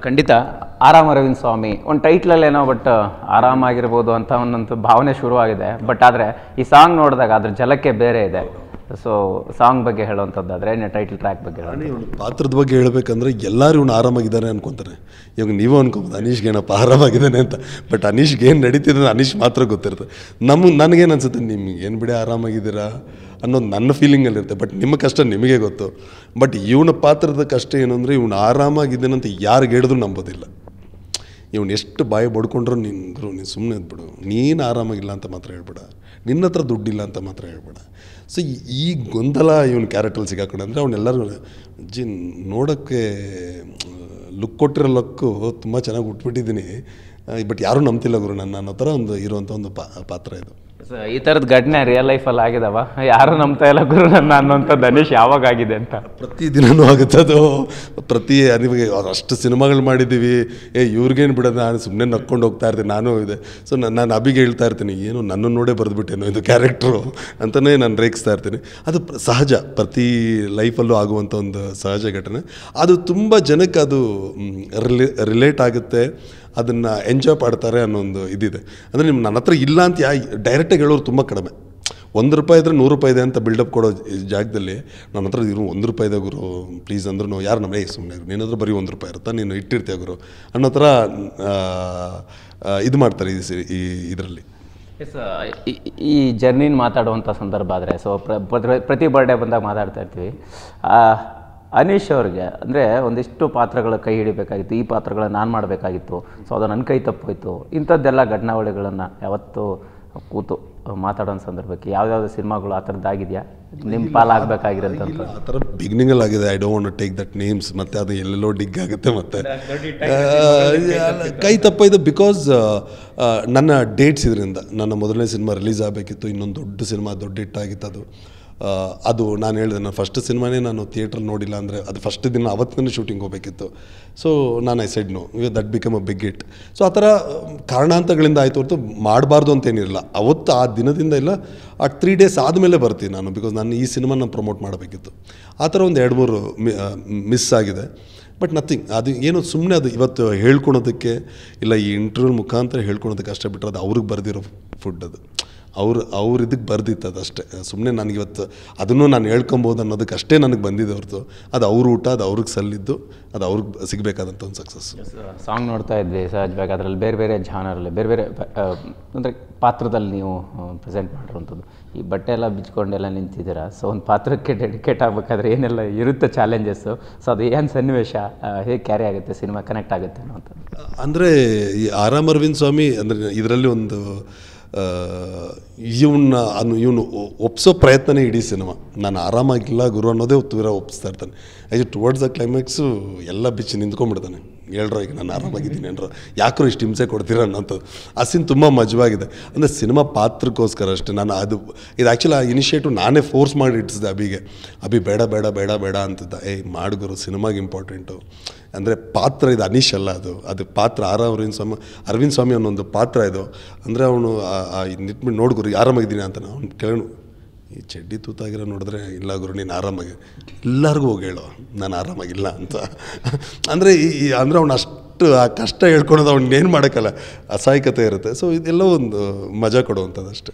ಖಂಡಿತ ಆರಾಮ್ ಅರವಿಂದ್ ಸ್ವಾಮಿ ಒಂದು ಟೈಟ್ಲಲ್ಲಿ ಏನೋ ಬಟ್ ಆರಾಮಾಗಿರ್ಬೋದು ಅಂತ ಒಂದೊಂದು ಭಾವನೆ ಶುರುವಾಗಿದೆ. ಬಟ್ ಆದರೆ ಈ ಸಾಂಗ್ ನೋಡಿದಾಗ ಅದ್ರ ಜಲಕ್ಕೆ ಬೇರೆ ಇದೆ. ಸೊ ಸಾಂಗ್ ಬಗ್ಗೆ ಹೇಳುವಂಥದ್ದಾದರೆ ಟೈಟಲ್ ಟ್ರ್ಯಾಕ್ ಬಗ್ಗೆ ಪಾತ್ರದ ಬಗ್ಗೆ ಹೇಳಬೇಕಂದ್ರೆ ಎಲ್ಲರೂ ಇವನು ಆರಾಮಾಗಿದ್ದಾನೆ ಅನ್ಕೊತಾರೆ. ಇವಾಗ ನೀವು ಅನ್ಕೋಬೋದು ಅನೀಶ್ಗೆ ಏನಪ್ಪ ಆರಾಮಾಗಿದ್ದಾನೆ ಅಂತ. ಬಟ್ ಅನೀಶ್ಗೆ ಏನು ನಡೀತಿದ್ರೆ ಅನೀಶ್ ಮಾತ್ರ ಗೊತ್ತಿರುತ್ತೆ. ನನಗೇನು ಅನ್ಸುತ್ತೆ, ನಿಮ್ಗೆ ಏನು ಬಿಡಿ ಆರಾಮಾಗಿದ್ದೀರಾ ಅನ್ನೋದು ನನ್ನ ಫೀಲಿಂಗಲ್ಲಿರುತ್ತೆ. ಬಟ್ ನಿಮ್ಮ ಕಷ್ಟ ನಿಮಗೆ ಗೊತ್ತು. ಬಟ್ ಇವನ ಪಾತ್ರದ ಕಷ್ಟ ಏನು ಅಂದರೆ, ಇವನು ಆರಾಮಾಗಿದ್ದಾನಂತ ಯಾರಿಗೆ ಹೇಳಿದ್ರು ನಂಬೋದಿಲ್ಲ. ಇವನು ಎಷ್ಟು ಬಾಯಿ ಬಡ್ಕೊಂಡ್ರು ನೀನು ಸುಮ್ಮನೆ ಇದ್ಬಿಡು, ನೀನು ಆರಾಮಾಗಿಲ್ಲ ಅಂತ ಮಾತ್ರ ಹೇಳ್ಬೇಡ, ನಿನ್ನ ಹತ್ರ ದುಡ್ಡಿಲ್ಲ ಅಂತ ಮಾತ್ರ ಹೇಳ್ಬೇಡ. ಸೊ ಈ ಗೊಂದಲ ಇವನು ಕ್ಯಾರೆಕ್ಟರ್ ಸಿಗಾಕೊಂಡೆ ಅಂದರೆ ಅವನ್ನೆಲ್ಲರೂ ನೋಡೋಕ್ಕೆ ಲುಕ್ ಕೊಟ್ಟಿರೋ ಲುಕ್ಕು ತುಂಬ ಚೆನ್ನಾಗಿ ಉಟ್ಬಿಟ್ಟಿದ್ದೀನಿ. ಬಟ್ ಯಾರೂ ನಂಬ್ತಿಲ್ಲ ಗುರು ನನ್ನ ಅನ್ನೋ ಥರ ಒಂದು ಇರುವಂಥ ಒಂದು ಪಾತ್ರ ಇದು. ಈ ಥರದ ಘಟನೆ ರಿಯಲ್ ಲೈಫಲ್ಲಿ ಆಗಿದಾವ? ಯಾರು ನಂಬ್ತಾ ಇಲ್ಲ ಗುರು ನನ್ನ ಅನ್ನೋಂಥದ್ದು ಅನೀಶ್ ಯಾವಾಗ ಆಗಿದೆ ಅಂತ? ಪ್ರತಿದಿನವೂ ಆಗುತ್ತೆ ಅದು. ನಿಮಗೆ ಅಷ್ಟು ಸಿನಿಮಾಗಳು ಮಾಡಿದ್ದೀವಿ, ಇವ್ರಿಗೇನು ಬಿಡೋದು, ನಾನು ಸುಮ್ಮನೆ ನಕ್ಕೊಂಡು ಹೋಗ್ತಾ ಇರ್ತೀನಿ. ನಾನು ಇದೆ. ಸೊ ನಾನು ಅಭಿಗೆ ಹೇಳ್ತಾ ಇರ್ತೀನಿ, ಏನು ನನ್ನನ್ನು ನೋಡೇ ಬರೆದ್ಬಿಟ್ಟೇನೋ ಇದು ಕ್ಯಾರೆಕ್ಟ್ರು ಅಂತಲೇ ನಾನು ರೇಗಿಸ್ತಾ ಇರ್ತೀನಿ. ಅದು ಸಹಜ, ಪ್ರತಿ ಲೈಫಲ್ಲೂ ಆಗುವಂಥ ಒಂದು ಸಹಜ ಘಟನೆ. ಅದು ತುಂಬ ಜನಕ್ಕೆ ಅದು ರಿಲೇಟ್ ಆಗುತ್ತೆ, ಅದನ್ನು ಎಂಜಾಯ್ ಮಾಡ್ತಾರೆ ಅನ್ನೋ ಒಂದು ಇದಿದೆ. ಅಂದರೆ ನನ್ನ ಹತ್ರ ಇಲ್ಲ ಅಂತ ಡೈರೆಕ್ಟಾಗಿ ಹೇಳೋರು ತುಂಬ ಕಡಿಮೆ. ₹1 ಇದ್ರೆ ₹100 ಇದೆ ಅಂತ ಬಿಲ್ಡಪ್ ಕೊಡೋ ಜಾಗದಲ್ಲಿ ನನ್ನ ಹತ್ರ ಇರೋ ₹1 ಇದೆ ಗುರು ಪ್ಲೀಸ್ ಅಂದ್ರೂ ಯಾರು ನಮ್ಮ ಸುಮ್ಮನೆ ನಿನ್ನ ಹತ್ರ ಬರೀ ₹1 ಇರುತ್ತಾ, ನೀನು ಇಟ್ಟಿರ್ತೀಯ ಗುರು ಅನ್ನೋ ಥರ ಇದು ಮಾಡ್ತಾರೆ ಇದರಲ್ಲಿ. ಈ ಜರ್ನಿನ ಮಾತಾಡುವಂಥ ಸಂದರ್ಭ ಆದರೆ, ಸೊ ಪ್ರತಿ ಬರ್ಡೇ ಬಂದಾಗ ಮಾತಾಡ್ತಾ ಇರ್ತೀವಿ. ಅನೀಶ್ ಅವ್ರಿಗೆ ಅಂದರೆ ಒಂದಿಷ್ಟು ಪಾತ್ರಗಳ ಕೈ ಹಿಡಿಬೇಕಾಗಿತ್ತು, ಈ ಪಾತ್ರಗಳನ್ನ ನಾನು ಮಾಡಬೇಕಾಗಿತ್ತು, ಸೊ ಅದು ನನ್ನ ಕೈ ತಪ್ಪೋಯ್ತು, ಇಂಥದ್ದೆಲ್ಲ ಘಟನಾವಳಿಗಳನ್ನು ಯಾವತ್ತೂ ಕೂತು ಮಾತಾಡೋ ಸಂದರ್ಭಕ್ಕೆ ಯಾವ್ಯಾವ ಸಿನಿಮಾಗಳು ಆ ಥರದ್ದಾಗಿದೆಯಾ ನಿಮ್ಮ ಪಾಲಾಗಬೇಕಾಗಿರೋಂಥ? ಆ ಥರ ಬಿಗಿನಿಂಗಲ್ಲಿ ಆಗಿದೆ. I don't want to take that names. ಮತ್ತು ಅದು ಎಲ್ಲೆಲ್ಲೋ ಡಿಗ್ ಆಗುತ್ತೆ. ಮತ್ತು ಕೈ ತಪ್ಪಾಯಿತು ಬಿಕಾಸ್ ನನ್ನ ಡೇಟ್ಸ್ ಇದರಿಂದ. ನನ್ನ ಮೊದಲನೇ ಸಿನಿಮಾ ರಿಲೀಸ್ ಆಗಬೇಕಿತ್ತು, ಇನ್ನೊಂದು ದೊಡ್ಡ ಸಿನಿಮಾ, ದೊಡ್ಡ ಹಿಟ್ಟಾಗಿತ್ತು ಅದು. ನಾನು ಹೇಳಿದೆ, ನಾನು ಫಸ್ಟ್ ಸಿನಿಮಾನೇ ನಾನು ಥಿಯೇಟ್ರಲ್ಲಿ ನೋಡಿಲ್ಲ ಅಂದರೆ ಅದು ಫಸ್ಟ್ ದಿನ ಅವತ್ತಿನ ಶೂಟಿಂಗ್ ಹೋಗಬೇಕಿತ್ತು. ಸೊ ನಾನು I said no, that become a big hit. So ಆ ಥರ ಕಾರಣಾಂತಗಳಿಂದ ಆಯಿತು ಹೊರತು ಮಾಡಬಾರ್ದು ಅಂತೇನಿರಲಿಲ್ಲ. ಅವತ್ತು ಆ ದಿನದಿಂದ ಇಲ್ಲ, ಆ 3 days ಆದಮೇಲೆ ಬರ್ತೀನಿ ನಾನು, ಬಿಕಾಸ್ ನಾನು ಈ ಸಿನಿಮಾನ ಪ್ರಮೋಟ್ ಮಾಡಬೇಕಿತ್ತು. ಆ ಥರ ಒಂದು 2-3 ಮಿಸ್ ಆಗಿದೆ. ಬಟ್ ನಥಿಂಗ್, ಅದು ಏನೋ ಸುಮ್ಮನೆ ಅದು ಇವತ್ತು ಹೇಳ್ಕೊಳೋದಕ್ಕೆ ಇಲ್ಲ, ಈ ಇಂಟರ್ವ್ಯೂ ಮುಖಾಂತರ ಹೇಳ್ಕೊಳೋದಕ್ಕೆ ಅಷ್ಟೇ ಬಿಟ್ಟರೆ ಅದು ಅವ್ರಿಗೆ ಬರೆದಿರೋ ಫುಡ್. ಅದು ಅವ್ರ ಇದಕ್ಕೆ ಬರ್ದಿತ್ತು ಅದಷ್ಟೇ. ಸುಮ್ಮನೆ ನನಗಿವತ್ತು ಅದನ್ನು ನಾನು ಹೇಳ್ಕೊಬೋದು ಅನ್ನೋದಕ್ಕೆ ಅಷ್ಟೇ ನನಗೆ ಬಂದಿದೆ ಹೊರತು ಅದು ಅವ್ರ ಊಟ, ಅದು ಅವ್ರಿಗೆ ಸಲ್ಲಿದ್ದು, ಅದು ಅವ್ರಿಗೆ ಸಿಗಬೇಕಾದಂಥ ಒಂದು ಸಕ್ಸಸ್. ಸಾಂಗ್ ನೋಡ್ತಾ ಇದ್ವಿ ಸಹಜವಾಗಿ, ಅದರಲ್ಲಿ ಬೇರೆ ಬೇರೆ ಜಾನರಲ್ಲಿ ಬೇರೆ ಬೇರೆ ಅಂದರೆ ಪಾತ್ರದಲ್ಲಿ ನೀವು ಪ್ರೆಸೆಂಟ್ ಮಾಡಿರೋಂಥದ್ದು. ಈ ಬಟ್ಟೆ ಎಲ್ಲ ಬಿಚ್ಕೊಂಡೆಲ್ಲ ನಿಂತಿದ್ದೀರಾ. ಸೊ ಒಂದು ಪಾತ್ರಕ್ಕೆ ಡೆಡಿಕೇಟ್ ಆಗಬೇಕಾದ್ರೆ ಏನೆಲ್ಲ ಇರುತ್ತೆ ಚಾಲೆಂಜಸ್ಸು? ಸೊ ಅದು ಏನು ಸನ್ನಿವೇಶ ಹೇಗೆ ಕ್ಯಾರಿ ಆಗುತ್ತೆ, ಸಿನಿಮಾ ಕನೆಕ್ಟ್ ಆಗುತ್ತೆ ಅನ್ನೋಂಥದ್ದು? ಅಂದರೆ ಈ ಆರಾಮ್ ಅರವಿಂದ್ ಸ್ವಾಮಿ ಅಂದರೆ ಇದರಲ್ಲಿ ಒಂದು ಇವನು ಒಪ್ಸೋ ಪ್ರಯತ್ನನೇ ಇಡೀ ಸಿನಿಮಾ. ನಾನು ಆರಾಮಾಗಿಲ್ಲ ಗುರು ಅನ್ನೋದೇ ಒಪ್ಪಿಸ್ತಾ ಇರ್ತಾನೆ. ಆ್ಯಕ್ಚುಲಿ ಟುವರ್ಡ್ಸ್ ದ ಕ್ಲೈಮ್ಯಾಕ್ಸು ಎಲ್ಲ ಬಿಚ್ಚಿ ನಿಂತ್ಕೊಂಡ್ಬಿಡ್ತಾನೆ. ಹೇಳ್ರೋ ಈಗ ನಾನು ಆರಾಮಾಗಿದ್ದೀನಿ ಅನ್ರೋ, ಯಾಕೋ ಇಷ್ಟು ಹಿಂಸೆ ಕೊಡ್ತೀರ ಅನ್ನೋಂಥದ್ದು. ಆ ಸೀನ್ ತುಂಬ ಮಜವಾಗಿದೆ. ಅಂದರೆ ಸಿನಿಮಾ ಪಾತ್ರಕ್ಕೋಸ್ಕರ ಅಷ್ಟೇ. ನಾನು ಇದು ಆ್ಯಕ್ಚುಲಿ ಆ ಇನಿಷಿಯೇಟಿವ್ ನಾನೇ ಫೋರ್ಸ್ ಮಾಡಿ ಇಟ್ಟಿಸಿದೆ ಅಭಿಗೆ. ಬೇಡ ಬೇಡ ಬೇಡ ಬೇಡ ಅಂತಿದ್ದ. ಮಾಡಿಗುರು ಸಿನಿಮಾಗೆ ಇಂಪಾರ್ಟೆಂಟು ಅಂದರೆ ಪಾತ್ರ ಇದು, ಅನೀಶ್ ಅಲ್ಲ ಅದು ಪಾತ್ರ. ಅರವಿಂದ್ ಸ್ವಾಮಿ ಅನ್ನೊಂದು ಪಾತ್ರ ಇದು. ಅಂದರೆ ಅವನು ನಿಟ್ಬಿಟ್ಟು ನೋಡ್ಗುರು ಆರಾಮಾಗಿದ್ದೀನಿ ಅಂತ. ಅವ್ನು ಕೇಳೋನು, ಈ ಚಡ್ಡಿ ತೂತಾಗಿರೋ ನೋಡಿದ್ರೆ ಇಲ್ಲ ಗುರು ನೀನು ಆರಾಮಾಗಿ, ಎಲ್ಲರಿಗೂ ಹೋಗಿ ಹೇಳೋ ನಾನು ಆರಾಮಾಗಿಲ್ಲ ಅಂತ. ಅಂದರೆ ಅಂದರೆ ಅವ್ನು ಅಷ್ಟು ಆ ಕಷ್ಟ ಹೇಳ್ಕೊಳೋದು ಅವ್ನಿಗೇನು ಮಾಡೋಕ್ಕಲ್ಲ, ಅಸಹಾಯಕತೆ ಇರುತ್ತೆ. ಸೊ ಇದೆಲ್ಲ ಒಂದು ಮಜಾ ಕೊಡುವಂಥದ್ದು ಅಷ್ಟೇ.